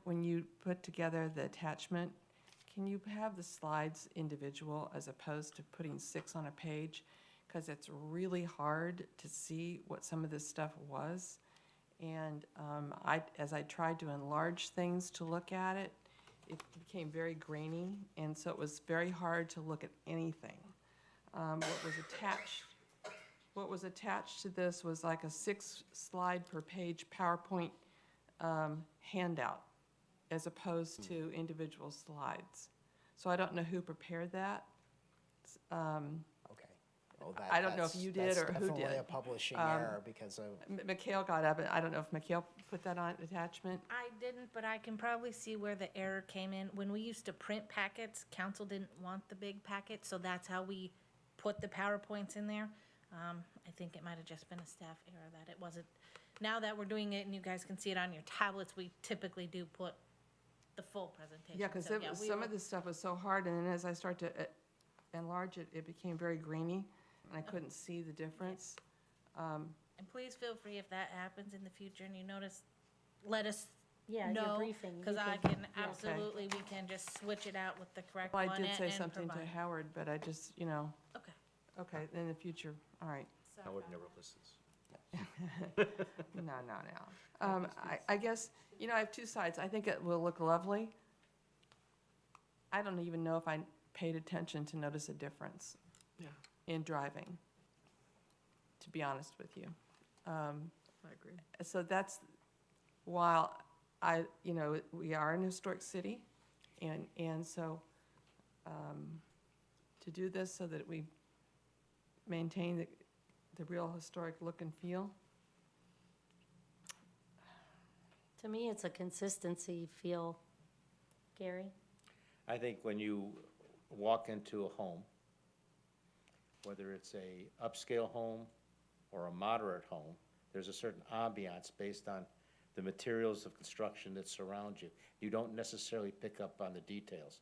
when you put together the attachment, can you have the slides individual as opposed to putting 6 on a page? Because it's really hard to see what some of this stuff was. And as I tried to enlarge things to look at it, it became very grainy, and so it was very hard to look at anything. What was attached to this was like a 6-slide per page PowerPoint handout, as opposed to individual slides. So I don't know who prepared that. Okay. Well, I don't know if you did or who That's definitely did. a publishing error because of, Mikhail got up, and I don't know if Mikhail put that on attachment. I didn't, but I can probably see where the error came in. When we used to print packets, council didn't want the big packet, so that's how we put the PowerPoints in there. I think it might have just been a staff error that it wasn't. Now that we're doing it and you guys can see it on your tablets, we typically do put the full presentation. Yeah, because So, some of this stuff was so hard, and then as I start to enlarge it, it became very grainy, and I couldn't see the difference. And please feel free if that happens in the future and you notice, let us Yeah, your know. briefing. Because you I could- can absolutely, we can just switch it out with the correct Well, one I did say and something to provide. Howard, but I just, Okay. okay, in the future, all right. Howard never listens. No. I guess, I have 2 sides. I think it will look lovely. I don't even know if I paid attention to notice a difference in driving, to be honest with you. I agree. So that's, while we are an historic city, and so to do this so that we maintain the real historic look and feel. To me, it's a consistency feel. Gary? I think when you walk into a home, whether it's a upscale home or a moderate home, there's a certain ambiance based on the materials of construction that surround you. You don't necessarily pick up on the details.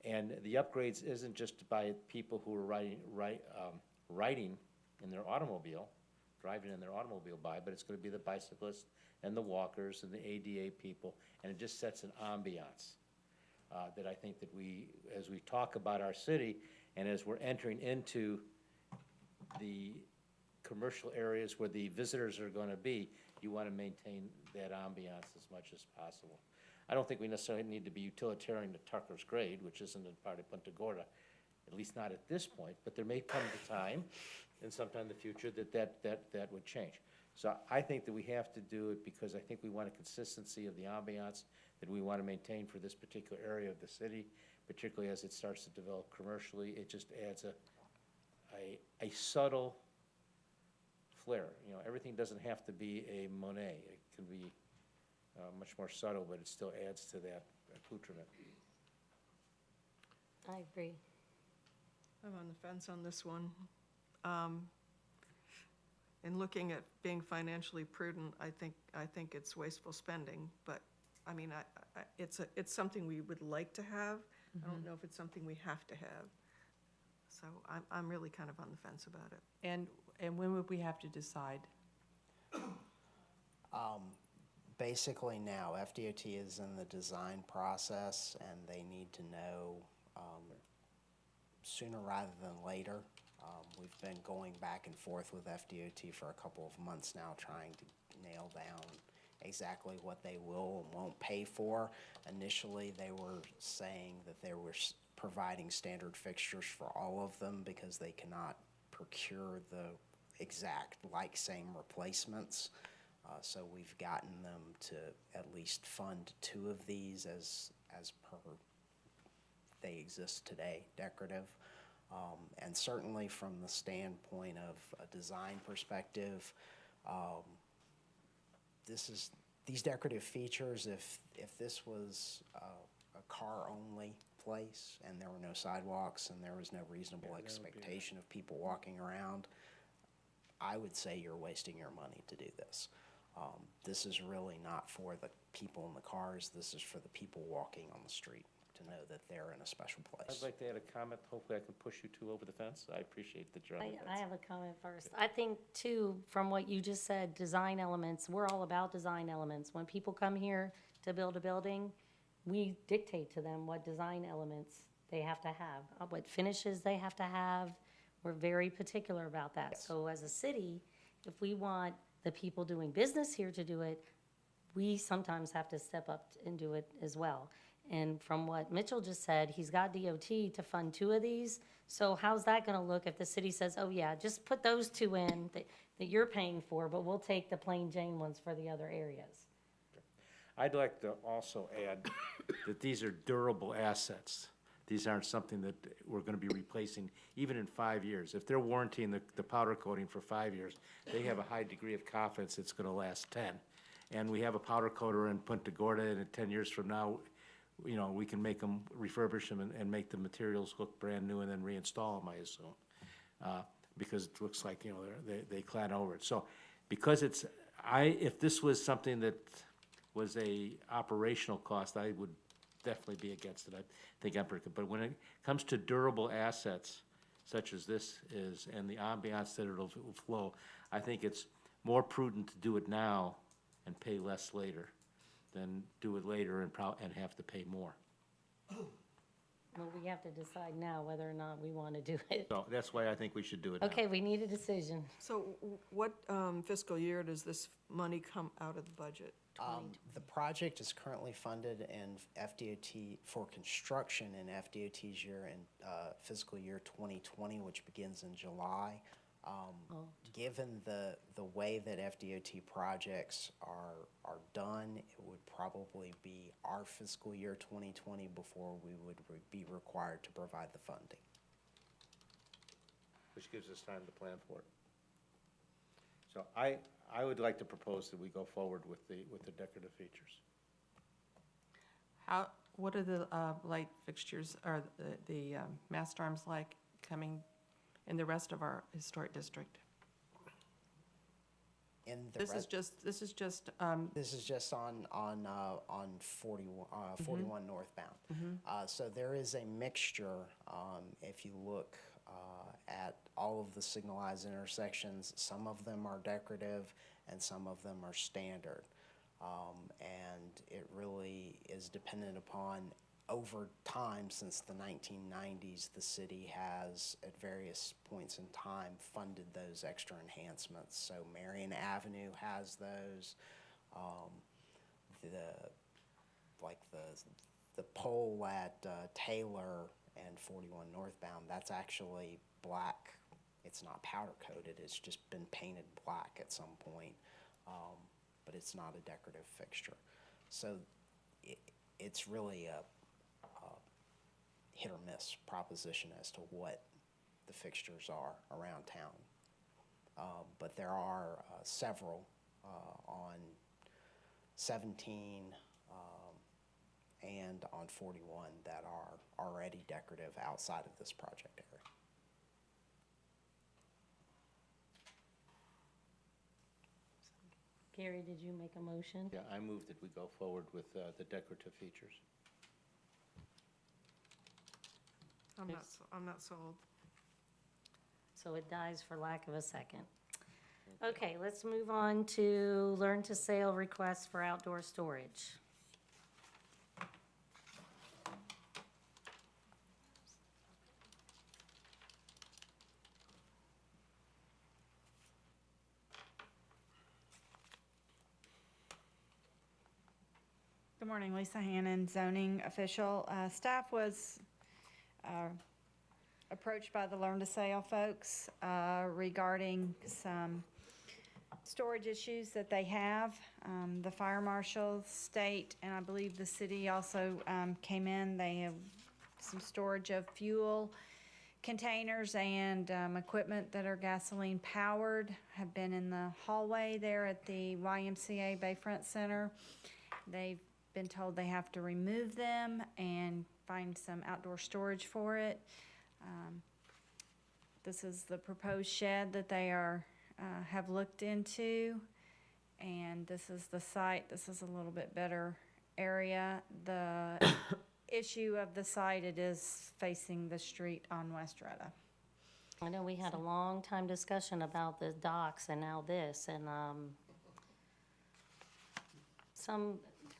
And the upgrades isn't just by people who are riding in their automobile, driving in their automobile by, but it's gonna be the bicyclists and the walkers and the ADA people, and it just sets an ambiance that I think that as we talk about our city, and as we're entering into the commercial areas where the visitors are gonna be, you wanna maintain that ambiance as much as possible. I don't think we necessarily need to be utilitarian to Tucker's Grade, which isn't a part of Punta Gorda, at least not at this point, but there may come the time, and sometime in the future, that would change. So I think that we have to do it because I think we want a consistency of the ambiance that we want to maintain for this particular area of the city, particularly as it starts to develop commercially. It just adds a subtle flair. Everything doesn't have to be a Monet. It can be much more subtle, but it still adds to that accoutrement. I agree. I'm on the fence on this one. In looking at being financially prudent, I think it's wasteful spending, but, I mean, it's something we would like to have. I don't know if it's something we have to have. So I'm really kind of on the fence about it. And when would we have to decide? basically now, FDOT is in the design process, and they need to know sooner rather than later. We've been going back and forth with FDOT for a couple of months now, trying to nail down exactly what they will and won't pay for. Initially, they were saying that they were providing standard fixtures for all of them because they cannot procure the exact same replacements. So we've gotten them to at least fund 2 of these as per they exist today, decorative. And certainly from the standpoint of a design perspective, these decorative features, if this was a car-only place and there were no sidewalks and there was no reasonable expectation of people walking around, I would say you're wasting your money to do this. This is really not for the people in the cars. This is for the people walking on the street to know that they're in a special place. I'd like to add a comment. Hopefully I can push you 2 over the fence. I appreciate that you're on the fence. I have a comment first. I think too, from what you just said, design elements, we're all about design elements. When people come here, to build a building, we dictate to them what design elements they have to have, what finishes they have to have. We're very particular about that. So as a city, if we want the people doing business here to do it, we sometimes have to step up and do it as well. And from what Mitchell just said, he's got DOT to fund 2 of these. So how's that gonna look if the city says, oh yeah, just put those 2 in that you're paying for, but we'll take the plain Jane ones for the other areas? I'd like to also add that these are durable assets. These aren't something that we're gonna be replacing even in 5 years. If they're warranting the powder coating for 5 years, they have a high degree of confidence it's gonna last 10. And we have a powder coater in Punta Gorda, and in 10 years from now, you know, we can make them, refurbish them and make the materials look brand new and then reinstall them, I assume. Because it looks like, you know, they clad over it. So, because if this was something that was a operational cost, I would definitely be against it. I think but when it comes to durable assets, such as this is, and the ambiance that it'll flow, I think it's more prudent to do it now and pay less later than do it later and have to pay more. Well, we have to decide now whether or not we want to do it. So that's why I think we should do it now. Okay, we need a decision. So what fiscal year does this money come out of the budget? The project is currently funded in FDOT for construction in FDOT's year in fiscal year 2020, which begins in July. Given the way that FDOT projects are done, it would probably be our fiscal year 2020 before we would be required to provide the funding. Which gives us time to plan for it. So I would like to propose that we go forward with the decorative features. What are the light fixtures, or the mast arms like coming in the rest of our historic district? In the This rest, is just, this is just on 41 northbound. So there is a mixture, if you look at all of the signalized intersections, some of them are decorative and some of them are standard. And it really is dependent upon, over time, since the 1990s, the city has, at various points in time, funded those extra enhancements. So Marion Avenue has those. The pole at Taylor and 41 northbound, that's actually black. It's not powder coated, it's just been painted black at some point, but it's not a decorative fixture. So it's really a hit or miss proposition as to what the fixtures are around town. But there are several on 17 and on 41 that are already decorative outside of this project area. Gary, did you make a motion? Yeah, I move that we go forward with the decorative features. I'm not sold. So it dies for lack of a second. Okay, let's move on to learn to sale requests for outdoor storage. Good morning, Lisa Hannon, zoning official. Staff was approached by the Learn to Sale folks regarding some storage issues that they have. The fire marshal, state, and I believe the city also came in. They have some storage of fuel containers and equipment that are gasoline powered, have been in the hallway there at the YMCA Bayfront Center. They've been told they have to remove them and find some outdoor storage for it. This is the proposed shed that they have looked into, and this is the site. This is a little bit better area. The issue of the site, it is facing the street on West Retta. I know we had a long time discussion about the docks and now this, and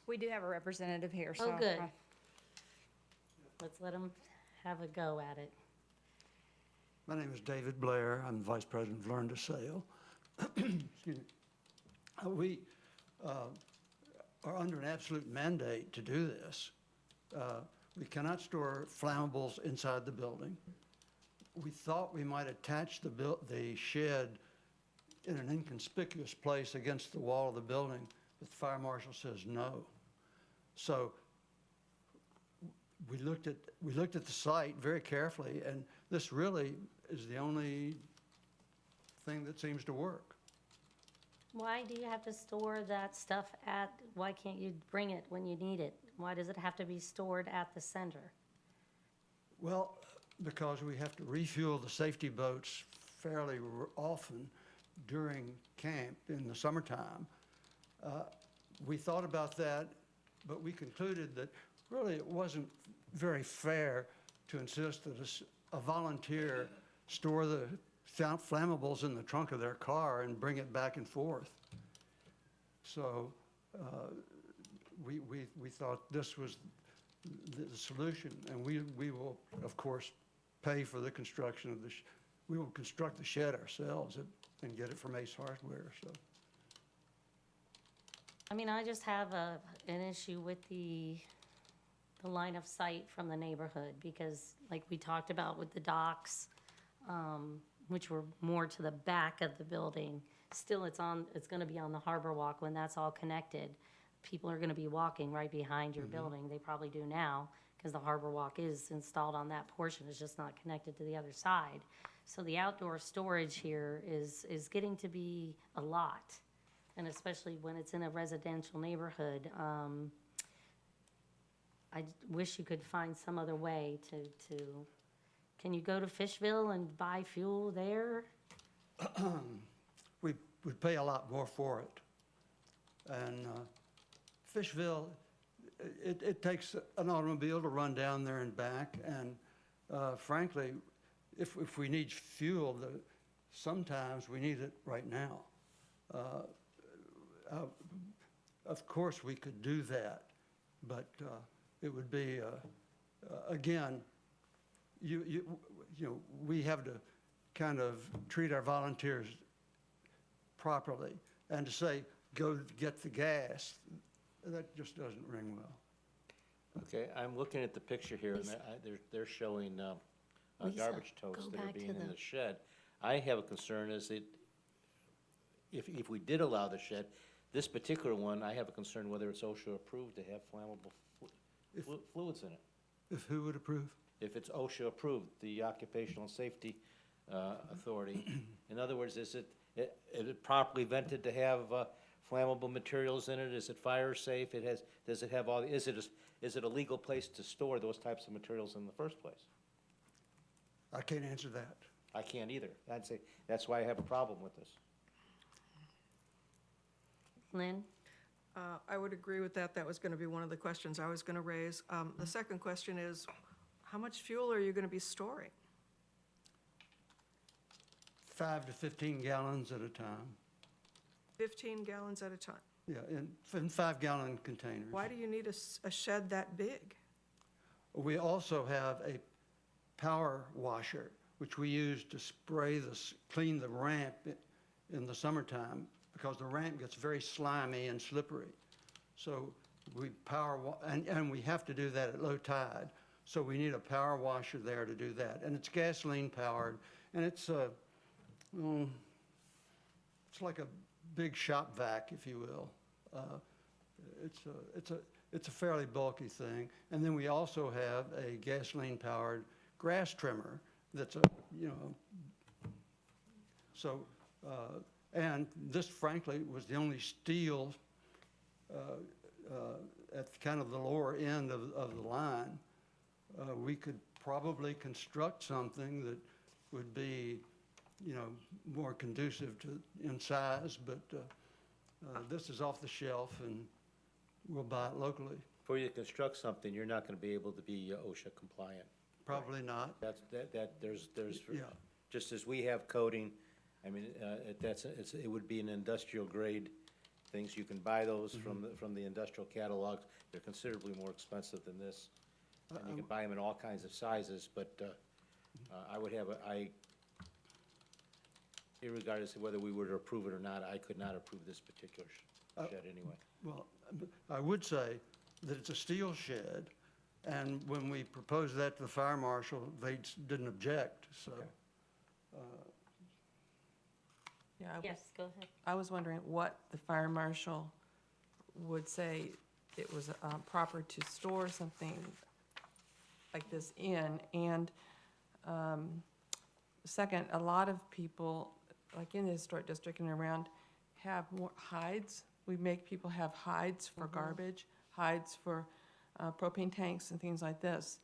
We do have a representative here, so. Oh, good. Let's let them have a go at it. My name is David Blair. I'm Vice President of Learn to Sail. Excuse me. We are under an absolute mandate to do this. We cannot store flammables inside the building. We thought we might attach the shed in an inconspicuous place against the wall of the building, but the fire marshal says no. So we looked at the site very carefully, and this really is the only thing that seems to work. Why do you have to store that stuff why can't you bring it when you need it? Why does it have to be stored at the center? Well, because we have to refuel the safety boats fairly often during camp in the summertime. We thought about that, but we concluded that really it wasn't very fair to insist that a volunteer store the flammables in the trunk of their car and bring it back and forth. So we thought this was the solution, and we will, of course, pay for the construction of we will construct the shed ourselves and get it from Ace Hardware, so. I mean, I just have an issue with the line of sight from the neighborhood, because like we talked about with the docks, which were more to the back of the building, still it's gonna be on the Harbor Walk when that's all connected. People are gonna be walking right behind your building, they probably do now, because the Harbor Walk is installed on that portion, it's just not connected to the other side. So the outdoor storage here is getting to be a lot, and especially when it's in a residential neighborhood. I wish you could find some other way to, can you go to Fishville and buy fuel there? We would pay a lot more for it. And Fishville, it takes an automobile to run down there and back, and frankly, if we need fuel, sometimes we need it right now. Of course, we could do that, but it would be, again, you know, we have to kind of treat our volunteers properly, and to say, go get the gas, that just doesn't ring well. Okay, I'm looking at the picture here, and they're showing Lisa, garbage go totes that are back to being in the- the shed. I have a concern is that if we did allow the shed, this particular one, I have a concern whether it's OSHA approved to have flammable fluids in it. If who would approve? If it's OSHA approved, the Occupational Safety Authority. In other words, is it properly vented to have flammable materials in it? Is it fire safe? Does it have all, is it a legal place to store those types of materials in the first place? I can't answer that. I can't either. I'd say, that's why I have a problem with this. Lynn? I would agree with that. That was going to be one of the questions I was going to raise. The second question is, how much fuel are you going to be storing? 5 to 15 gallons at a time. 15 gallons at a time. Yeah, in 5-gallon containers. Why do you need a shed that big? We also have a power washer, which we use to clean the ramp in the summertime, because the ramp gets very slimy and slippery. So we and we have to do that at low tide. So we need a power washer there to do that. And it's gasoline powered, and it's like a big shop vac, if you will. It's a fairly bulky thing. And then we also have a gasoline powered grass trimmer that's so, and this frankly was the only steel at kind of the lower end of the line. We could probably construct something that would be, more conducive in size, but this is off the shelf and we'll buy it locally. Before you construct something, you're not gonna be able to be OSHA compliant. Probably not. There's, Yeah. just as we have coding, I mean, it would be an industrial grade things. You can buy those from the industrial catalogs. They're considerably more expensive than this. And you can buy them in all kinds of sizes, but I would have, irregardless of whether we were to approve it or not, I could not approve this particular shed anyway. Well, I would say that it's a steel shed, and when we proposed that to the fire marshal, they didn't object, so. Yeah, Yes, go ahead. I was wondering what the fire marshal would say it was proper to store something like this in. And second, a lot of people, like in the historic district and around, have more hides. We make people have hides for garbage, hides for propane tanks and things like this.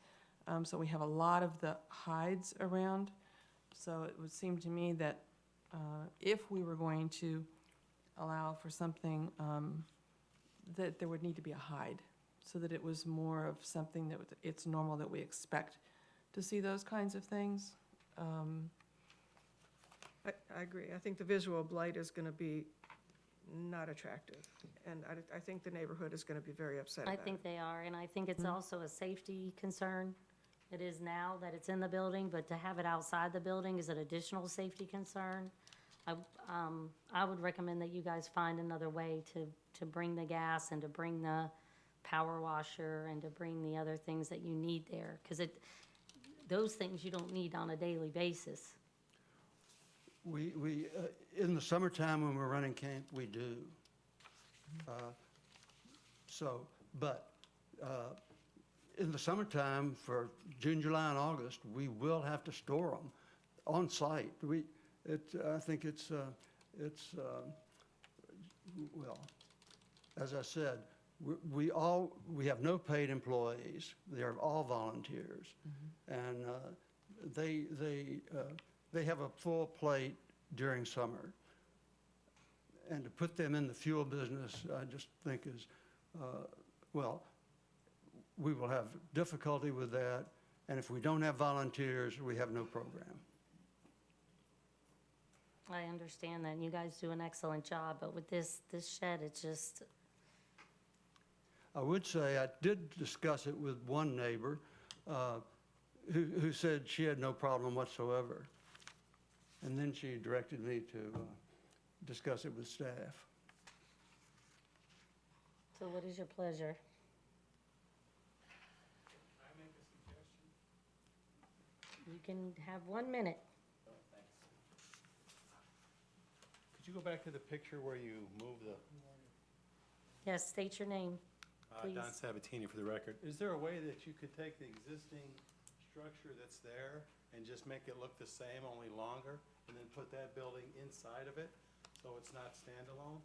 So we have a lot of the hides around. So it would seem to me that if we were going to allow for something, that there would need to be a hide, so that it was more of something that it's normal that we expect to see those kinds of things. I agree. I think the visual blight is going to be not attractive, and I think the neighborhood is going to be very upset I about it. think they are, and I think it's also a safety concern. It is now that it's in the building, but to have it outside the building is an additional safety concern. I would recommend that you guys find another way to bring the gas and to bring the power washer and to bring the other things that you need there, because those things you don't need on a daily basis. We in the summertime when we're running camp, we do. But in the summertime for June, July, and August, we will have to store them on site. I think it's well, as I said, we have no paid employees. They're all volunteers. And they have a full plate during summer. And to put them in the fuel business, I just think is, well, we will have difficulty with that. And if we don't have volunteers, we have no program. I understand that, and you guys do an excellent job, but with this shed, it's just, I would say I did discuss it with one neighbor who said she had no problem whatsoever. And then she directed me to discuss it with staff. so what is your pleasure? You can have 1 minute. Could you go back to the picture where you move the, Yes, state your name, please. Don Sabatini for the record. Is there a way that you could take the existing structure that's there and just make it look the same, only longer, and then put that building inside of it, so it's not standalone?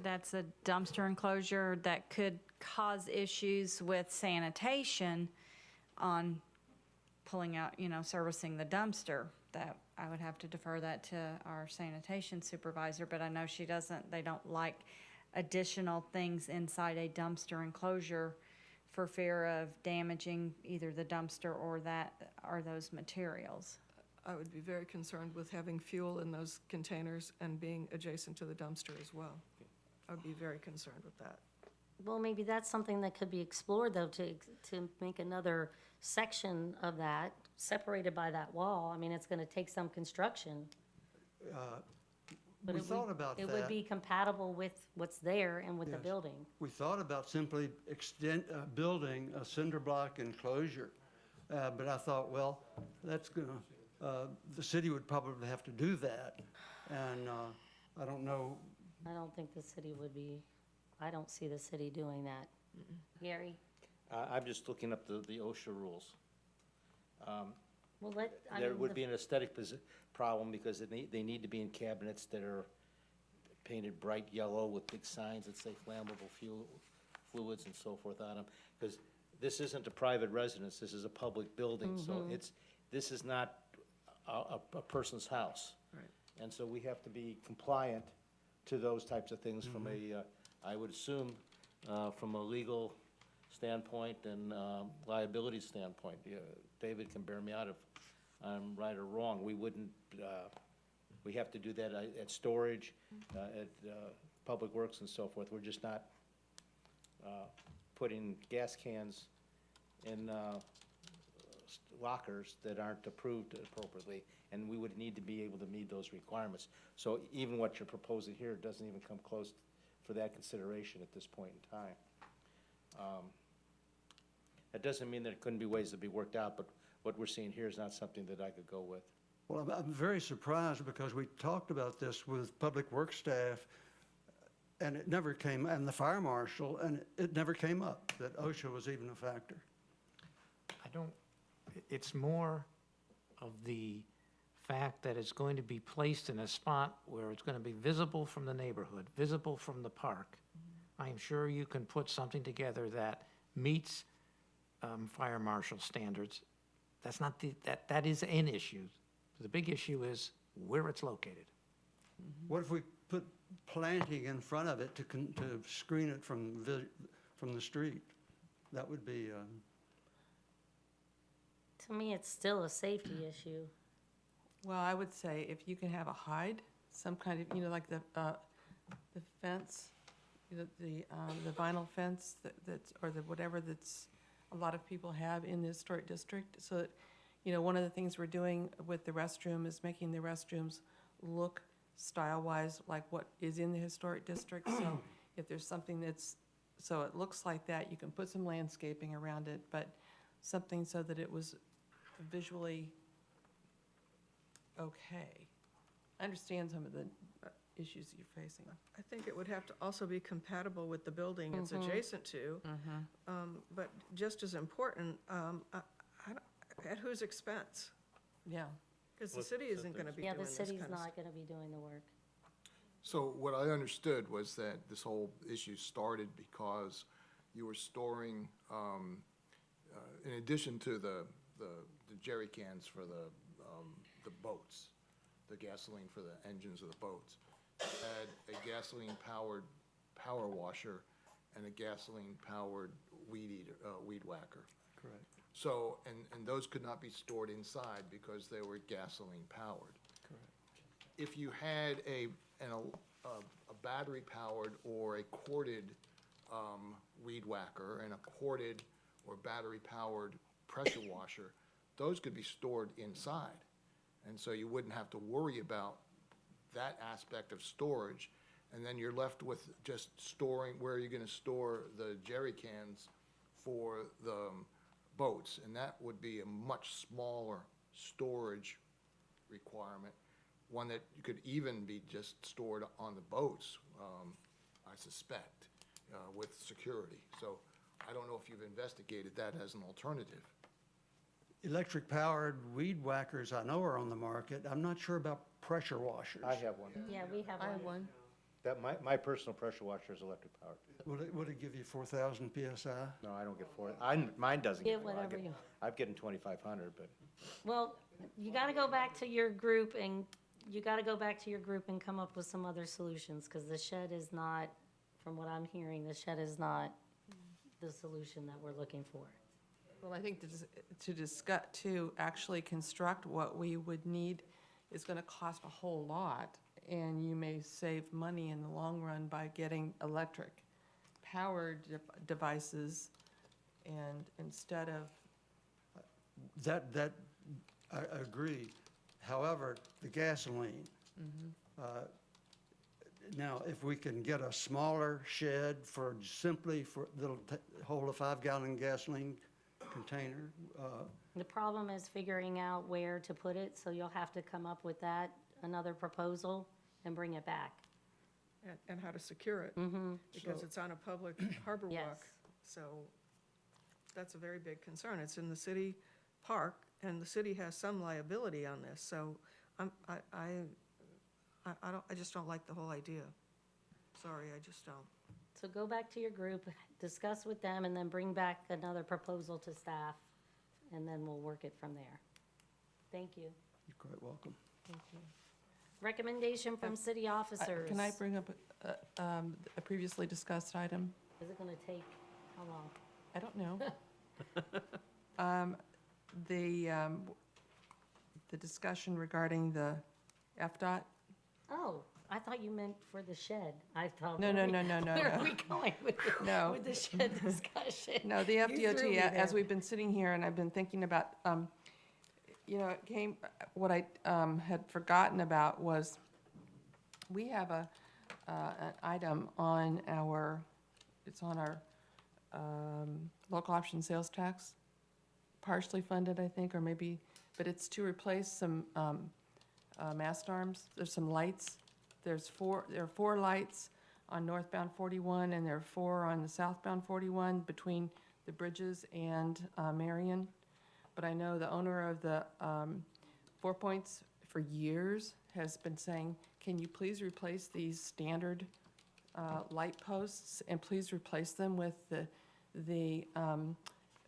That's a dumpster enclosure that could cause issues with sanitation on pulling out, servicing the dumpster. That I would have to defer that to our sanitation supervisor, but I know they don't like additional things inside a dumpster enclosure for fear of damaging either the dumpster or those materials. I would be very concerned with having fuel in those containers and being adjacent to the dumpster as well. I would be very concerned with that. Well, maybe that's something that could be explored, though, to make another section of that, separated by that wall. I mean, it's gonna take some construction. But We it thought would- about It would that. be compatible with what's there and with the Yes. building. We thought about simply building a cinder block enclosure. But I thought, well, that's gonna, the city would probably have to do that. And I don't know, I don't think the city would be, I don't see the city doing that. Gary? I'm just looking up the OSHA rules. Well, There would be an aesthetic problem because they need to be in cabinets that are painted bright yellow with big signs that say flammable fluids and so forth on them. Because this isn't a private residence, this is a public building, so this is not a person's house. Right. And so we have to be compliant to those types of things from I would assume, from a legal standpoint and liability standpoint. David can bear me out if I'm right or wrong. We wouldn't We have to do that at storage, at Public Works and so forth. We're just not putting gas cans in lockers that aren't approved appropriately, and we would need to be able to meet those requirements. So even what you're proposing here doesn't even come close for that consideration at this point in time. That doesn't mean there couldn't be ways to be worked out, but what we're seeing here is not something that I could go with. Well, I'm very surprised because we talked about this with Public Works staff, and it never came, and the fire marshal, and it never came up that OSHA was even a factor. It's more of the fact that it's going to be placed in a spot where it's going to be visible from the neighborhood, visible from the park. I am sure you can put something together that meets fire marshal standards. That's not that is an issue. The big issue is where it's located. What if we put planting in front of it to screen it from the street? That would be, To me, it's still a safety issue. Well, I would say if you can have a hide, some kind of, like the fence, the vinyl fence that's, or the whatever that's, a lot of people have in the historic district, so that, one of the things we're doing with the restroom is making the restrooms look style-wise like what is in the historic district, so if there's something so it looks like that, you can put some landscaping around it, but something so that it was visually okay. I understand some of the issues that you're facing. I think it would have to also be compatible with the building it's adjacent to. But just as important, at whose expense? Yeah. Because the city isn't going to be Yeah, doing the this kind city's of stuff. not gonna be doing the work. So what I understood was that this whole issue started because you were storing, in addition to the jerry cans for the boats, the gasoline for the engines of the boats, you had a gasoline-powered power washer and a gasoline-powered weed whacker. correct. So, and those could not be stored inside because they were gasoline-powered. Correct. If you had a battery-powered or a corded weed whacker and a corded or battery-powered pressure washer, those could be stored inside. And so you wouldn't have to worry about that aspect of storage. And then you're left with just storing, where are you going to store the jerry cans for the boats? And that would be a much smaller storage requirement, one that could even be just stored on the boats, I suspect, with security. So I don't know if you've investigated that as an alternative. Electric-powered weed whackers I know are on the market. I'm not sure about pressure washers. I have one. Yeah, we have I have one. one. That, my personal pressure washer is electric powered. Would it give you 4,000 PSI? No, I don't get mine doesn't Give get more. whatever you. I'm getting 2,500, but Well, you gotta go back to your group and come up with some other solutions, because the shed is not, from what I'm hearing, the shed is not the solution that we're looking for. Well, I think to actually construct what we would need is gonna cost a whole lot, and you may save money in the long run by getting electric-powered devices, and instead of, That, I agree. However, the gasoline. Now, if we can get a smaller shed that'll hold a 5-gallon gasoline container, The problem is figuring out where to put it, so you'll have to come up with another proposal, and bring it back. And how to secure it. Because it's on a public harbor Yes. walk. So that's a very big concern. It's in the city park, and the city has some liability on this. So I just don't like the whole idea. Sorry, I just don't. So go back to your group, discuss with them, and then bring back another proposal to staff, and then we'll work it from there. Thank you. you're quite welcome. Recommendation from city officers. can I bring up a previously discussed item? Is it gonna take, how long? I don't know. The discussion regarding the FDOT. Oh, I thought you meant for the shed. I thought. No, no, no, no, no, Where are no. we going with the, No. with the shed discussion? No, the You threw FDOT, me as there. we've been sitting here and I've been thinking about, it came, what I had forgotten about was, we have an item on it's on our local option sales tax, partially funded, I think, or maybe, but it's to replace some mast arms. There's some lights. There are 4 lights on northbound 41, and there are 4 on the southbound 41 between the bridges and Marion. But I know the owner of the 4 Points for years has been saying, can you please replace these standard light posts, and please replace them with the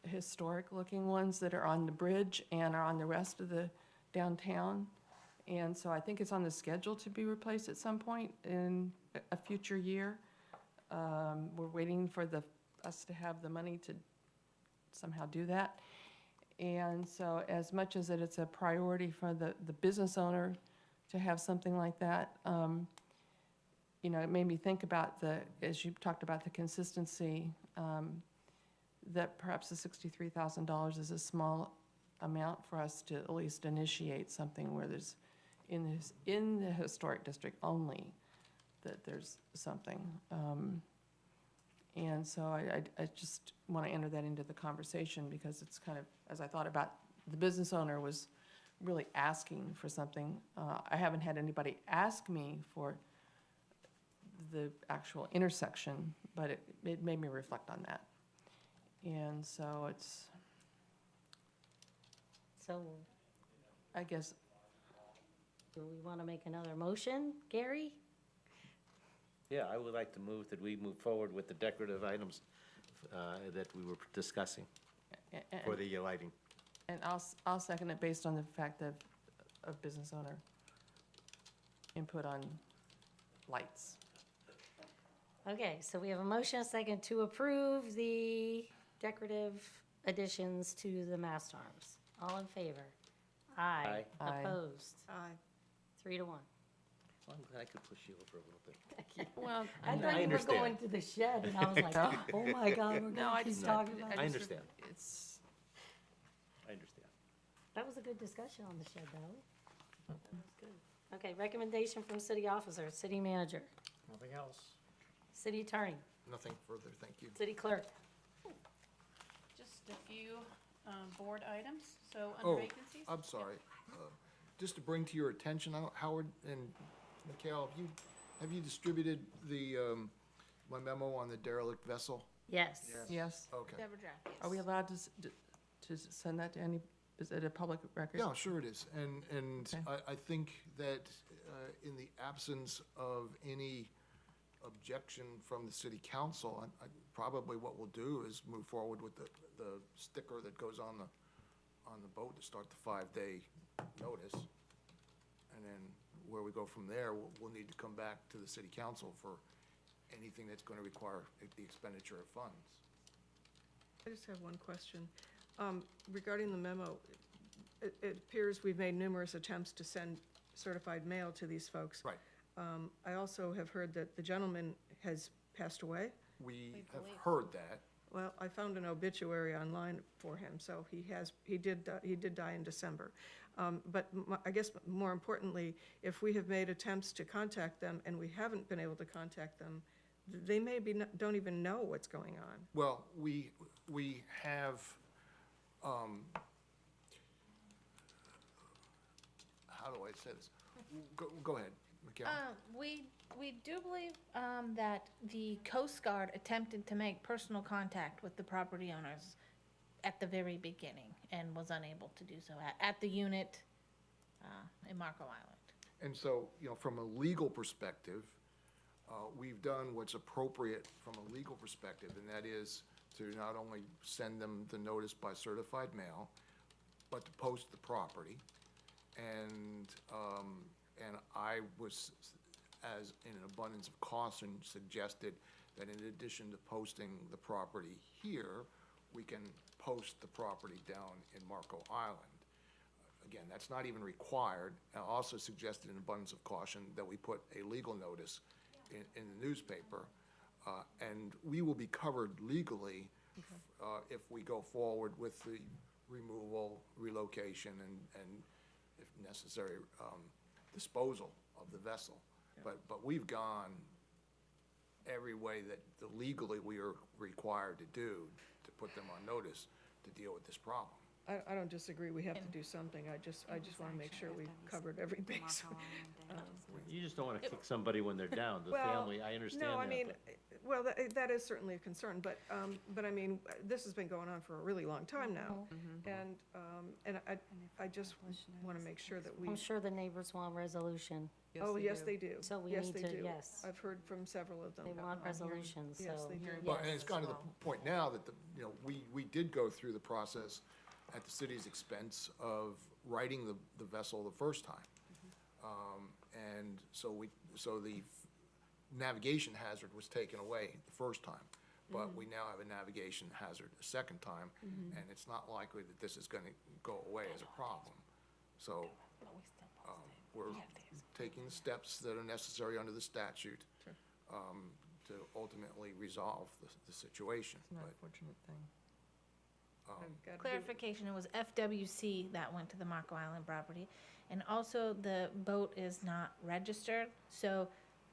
historic-looking ones that are on the bridge and are on the rest of the downtown. And so I think it's on the schedule to be replaced at some point in a future year. We're waiting for us to have the money to somehow do that. And so as much as it's a priority for the business owner to have something like that, it made me think about as you talked about the consistency, that perhaps the $63,000 is a small amount for us to at least initiate something where there's, in the historic district only, that there's something. And so I just want to enter that into the conversation, because it's kind of, as I thought about, the business owner was really asking for something. I haven't had anybody ask me for the actual intersection, but it made me reflect on that. And so So, I guess, do we want to make another motion, Gary? Yeah, I would like to move that we move forward with the decorative items that we were discussing for the lighting. and I'll second it based on the fact of business owner input on lights. Okay, so we have a motion, a second, to approve the decorative additions to the mast arms. All in favor? Aye. Aye. Opposed? Aye. 3-1. Well, I'm glad I could push you over a little bit. Well, I I thought you were understand. going to the shed, and I was like, oh my God, we're no, gonna I keep just. talking about I it. understand. It's, I understand. That was a good discussion on the shed, though. That was good. Okay, recommendation from city officer, city manager, Nothing else? city attorney, Nothing further, thank you. city clerk. Just a few board items, so Oh, under vacancies. I'm sorry. Just to bring to your attention, Howard and Mikhail, have you distributed my memo on the derelict vessel? Yes. yes. Okay. Deborah Draft, yes. Are we allowed to send that to any, is it a public record? Yeah, sure it is. And Okay. I think that in the absence of any objection from the city council, probably what we'll do is move forward with the sticker that goes on the boat to start the 5-day notice. And then where we go from there, we'll need to come back to the city council for anything that's going to require the expenditure of funds. I just have one question. Regarding the memo, it appears we've made numerous attempts to send certified mail to these folks. Right. I also have heard that the gentleman has passed away. We have believe heard that. Well, I found an obituary online for him, so he did die in December. But I guess more importantly, if we have made attempts to contact them and we haven't been able to contact them, they don't even know what's going on. Well, we have, how do I say this? Go ahead, Mikhail. We do believe that the Coast Guard attempted to make personal contact with the property owners at the very beginning and was unable to do so at the unit in Marco Island. And so, from a legal perspective, we've done what's appropriate from a legal perspective, and that is to not only send them the notice by certified mail, but to post the property. And I was, as in an abundance of caution, suggested that in addition to posting the property here, we can post the property down in Marco Island. again, that's not even required. I also suggested in abundance of caution that we put a legal notice in the newspaper. And we will be covered legally if we go forward with the removal, relocation, and if necessary, disposal of the vessel. But we've gone every way that legally we are required to do to put them on notice to deal with this problem. I don't disagree, we have to do something, I just want to make sure we've covered every base. You just don't want to kick somebody when they're down, the Well, family, I understand that. No, I mean, but- well, that is certainly a concern, but I mean, this has been going on for a really long time now. And I just want to make sure that we, I'm sure the neighbors want resolution. oh, yes, they do. So we Yes, need they to- do. yes. I've heard from several of them. They want I'm hearing- resolution, so. Yes, they do. But, and it's gotten to the point now that, we did go through the process at the city's expense of righting the vessel the first time. And so the navigation hazard was taken away the first time. But we now have a navigation hazard a second time, and it's not likely that this is gonna go away as a problem. So, we're taking the steps that are necessary under the statute, to ultimately resolve the situation. It's an But, unfortunate thing. I've gotta do- Clarification, it was FWC that went to the Marco Island property. And also, the boat is not registered, so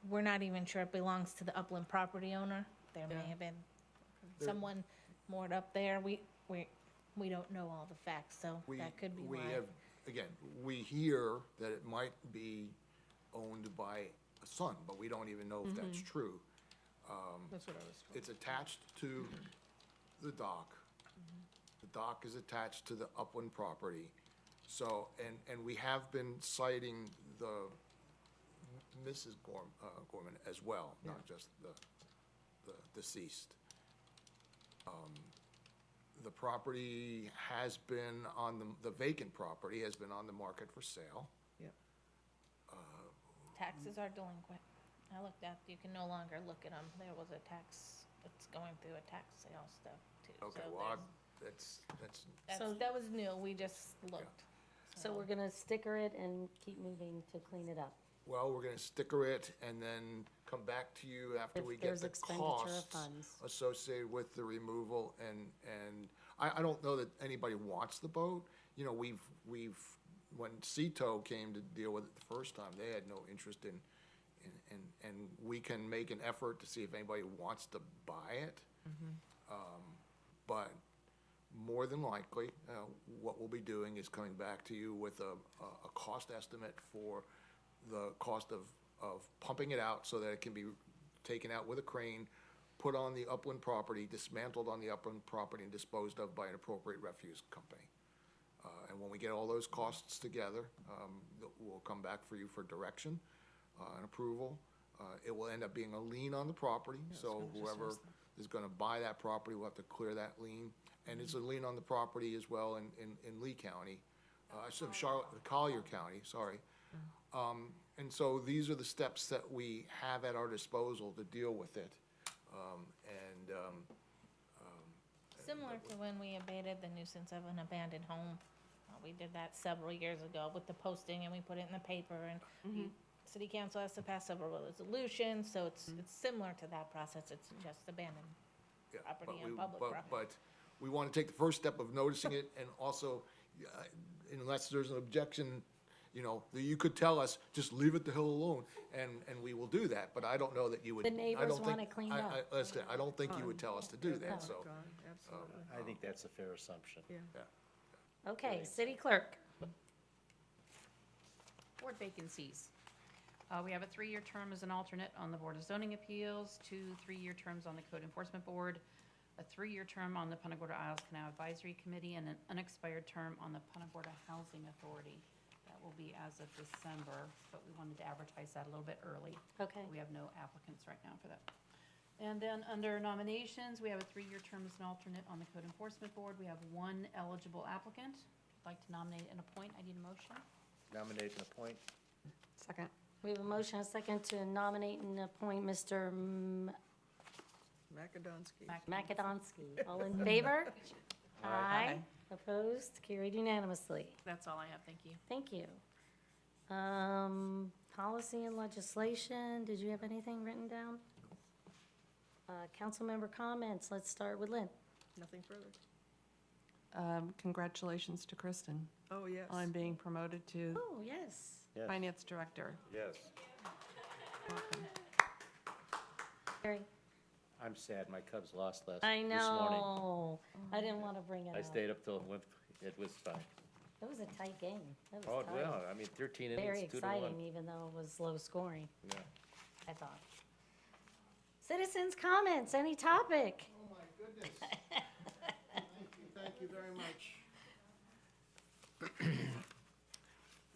we're not even sure it belongs to the upland property owner. There may Yeah. have been There- someone moored up there. We don't know all the facts, so that could be We why. have, again, we hear that it might be owned by a son, but we don't even know if that's true. That's what I was told. It's attached to the dock. The dock is attached to the upland property. So, and we have been citing the Mrs. Gorman as well, not just the deceased. The property has been on the vacant property has been on the market for sale. Yep. Taxes are delinquent. I looked at, you can no longer look at them. There was a tax, it's going through a tax sale stuff too. Okay, So well, there's- that's, that was new, we just looked. So we're gonna sticker it and keep moving to clean it up. well, we're gonna sticker it and then come back to you after If we get there's the expenditure of costs funds. associated with the removal, and I don't know that anybody wants the boat. We've, when Cito came to deal with it the first time, they had no interest in, and we can make an effort to see if anybody wants to buy it. But more than likely, what we'll be doing is coming back to you with a cost estimate for the cost of pumping it out so that it can be taken out with a crane, put on the upland property, dismantled on the upland property, and disposed of by an appropriate refuse company. And when we get all those costs together, we'll come back for you for direction and approval. It will end up being a lien on the property, so whoever is gonna buy that property will have to clear that lien. And it's a lien on the property as well in Lee County, Collier County, sorry. And so these are the steps that we have at our disposal to deal with it. Similar to when we abated the nuisance of an abandoned home. We did that several years ago with the posting, and we put it in the paper, and city council has to pass several resolutions, so it's similar to that process, it's just abandoned Yeah, property but on we- public but- property. But we want to take the first step of noticing it, and also, unless there's an objection, that you could tell us, just leave it the hell alone, and we will do that, but I don't know that you would. The I neighbors don't think- want it cleaned I- up. Listen, I don't think you would tell us to do that, Oh, so. God, absolutely. I think that's a fair assumption. Okay, city clerk. Board vacancies. We have a 3-year term as an alternate on the Board of Zoning Appeals, 2 3-year terms on the Code Enforcement Board, a 3-year term on the Punta Gorda Isles Canal Advisory Committee, and an unexpired term on the Punta Gorda Housing Authority. That will be as of December, but we wanted to advertise that a little bit early. Okay. We have no applicants right now for that. And then under nominations, we have a 3-year term as an alternate on the Code Enforcement Board. We have 1 eligible applicant. I'd like to nominate and appoint. I need a motion. Nominate and appoint. Second. We have a motion, a second, to nominate and appoint Mr. Macadonsky. Makadonsky. All in favor? Aye. Opposed? Carried unanimously. That's all I have, thank you. Thank you. Policy and legislation, did you have anything written down? Council member comments, let's start with Lynn. Nothing further. Congratulations to Kristen Oh, yes. on being promoted to Oh, yes. Yes. Finance Director. Yes. Welcome. Carrie? I'm sad, my Cubs lost I this morning. know. I didn't want to bring it I up. stayed up till, it was fine. It was a tight game. It Oh, was tight. well, I mean, 13 Very innings, 2 to 1. exciting, even though it was low scoring, Yeah. I thought. Citizens' comments, any topic? Oh, my goodness. Thank you very much.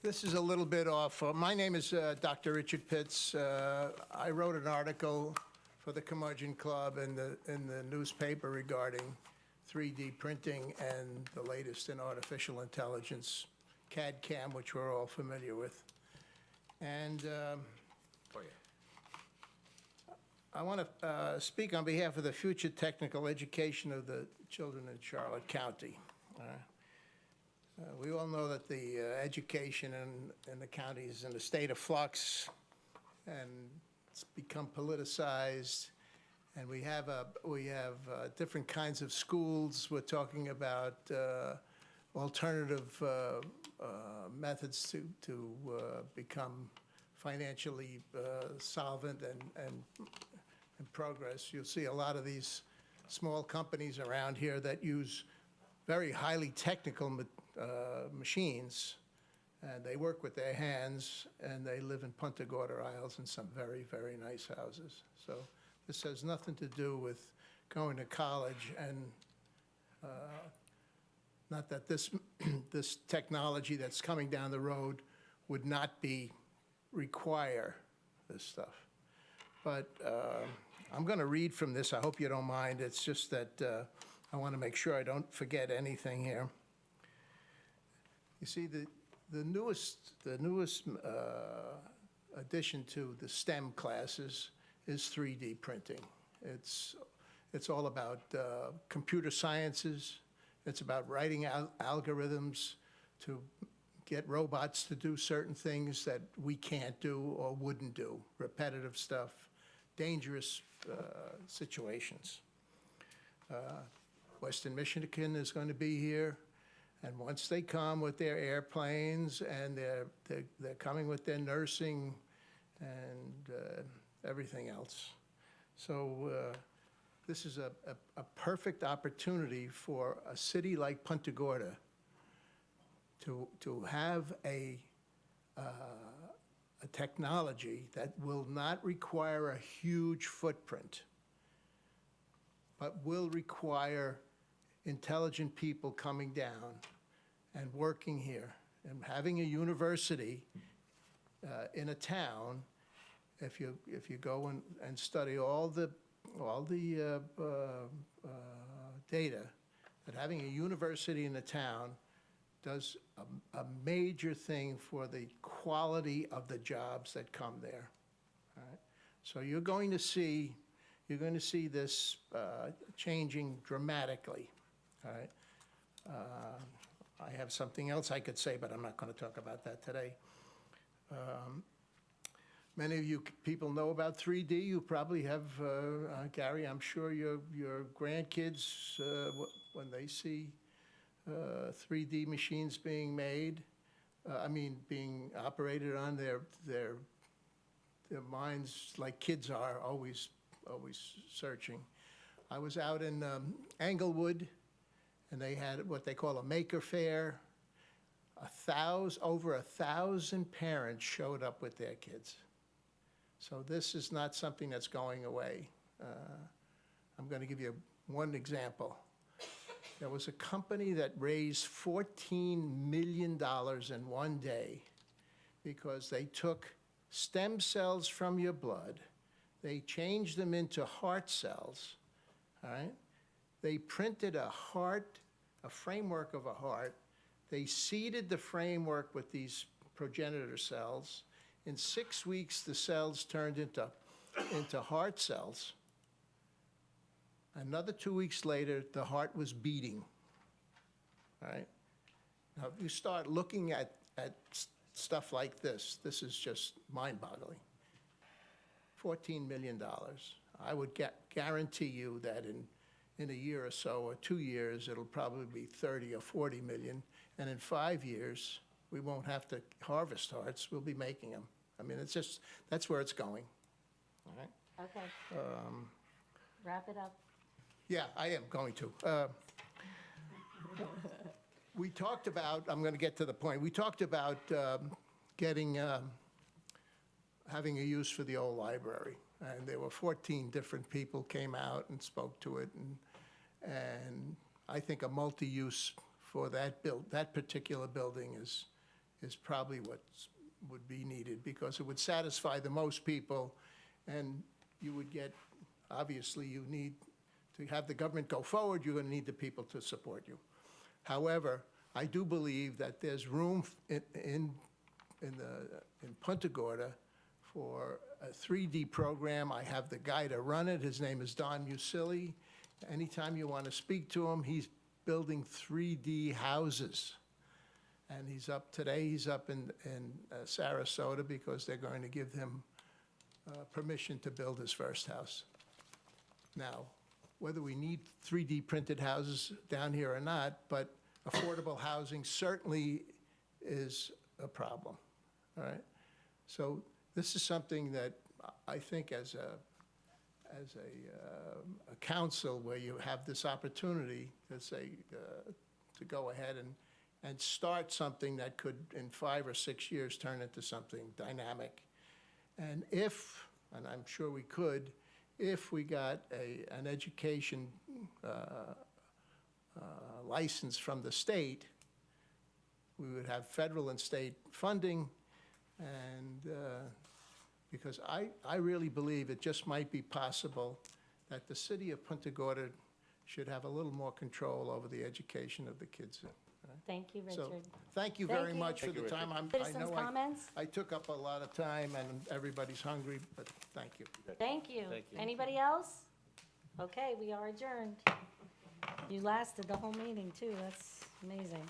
This is a little bit off. My name is Dr. Richard Pitts. I wrote an article for the Curmudgeon Club in the newspaper regarding 3D printing and the latest in artificial intelligence, CAD/CAM, which we're all familiar with. And I want to speak on behalf of the future technical education of the children in Charlotte County. We all know that the education in the county is in a state of flux, and it's become politicized. And we have different kinds of schools. We're talking about alternative methods to become financially solvent and progress. You'll see a lot of these small companies around here that use very highly technical machines, and they work with their hands, and they live in Punta Gorda Isles in some very, very nice houses. So this has nothing to do with going to college, and not that this technology that's coming down the road would not require this stuff. But I'm going to read from this. I hope you don't mind. It's just that I want to make sure I don't forget anything here. You see, the newest addition to the STEM classes is 3D printing. It's all about computer sciences. It's about writing algorithms to get robots to do certain things that we can't do or wouldn't do, repetitive stuff, dangerous situations. Western Michigan is going to be here, and once they come with their airplanes and they're coming with their nursing and everything else. So this is a perfect opportunity for a city like Punta Gorda to have a technology that will not require a huge footprint, but will require intelligent people coming down and working here. And having a university in a town, if you go and study all the data, that having a university in a town does a major thing for the quality of the jobs that come there. All right? So you're going to see this changing dramatically. All right? I have something else I could say, but I'm not going to talk about that today. Many of you people know about 3D. You probably have, Gary, I'm sure your grandkids, when they see 3D machines being made, being operated on their minds like kids are, always searching. I was out in Englewood, and they had what they call a maker fair. Over 1,000 parents showed up with their kids. So this is not something that's going away. I'm going to give you one example. There was a company that raised $14 million in one day because they took stem cells from your blood, they changed them into heart cells, all right? They printed a framework of a heart. They seeded the framework with these progenitor cells. In 6 weeks, the cells turned into heart cells. Another 2 weeks later, the heart was beating. all right? Now, if you start looking at stuff like this is just mind-boggling. $14 million. I would guarantee you that in a year or so, or 2 years, it'll probably be 30 or 40 million, and in 5 years, we won't have to harvest hearts, we'll be making them. I mean, it's just, that's where it's going, all right? Okay. Wrap it up. Yeah, I am going to. We talked about, I'm going to get to the point, we talked about having a use for the old library. And there were 14 different people came out and spoke to it. And I think a multi-use for that particular building is probably what would be needed, because it would satisfy the most people, and you would get, obviously, you need to have the government go forward, you're going to need the people to support you. However, I do believe that there's room in Punta Gorda for a 3D program. I have the guy to run it. His name is Don Musili. Anytime you want to speak to him, he's building 3D houses. And he's up in Sarasota, because they're going to give him permission to build his first house. Now, whether we need 3D printed houses down here or not, but affordable housing certainly is a problem, all right? So this is something that I think as a council, where you have this opportunity to say, to go ahead and start something that could, in 5 or 6 years, turn into something dynamic. And and I'm sure we could, if we got an education license from the state, we would have federal and state funding, and because I really believe it just might be possible that the city of Punta Gorda should have a little more control over the education of the kids. Thank you, So, Richard. thank you Thank very you. much for the time. I Citizens' know comments? I took up a lot of time, and everybody's hungry, but thank you. Thank you. Thank you. Anybody else? Okay, we are adjourned. You lasted the whole meeting, too. That's amazing.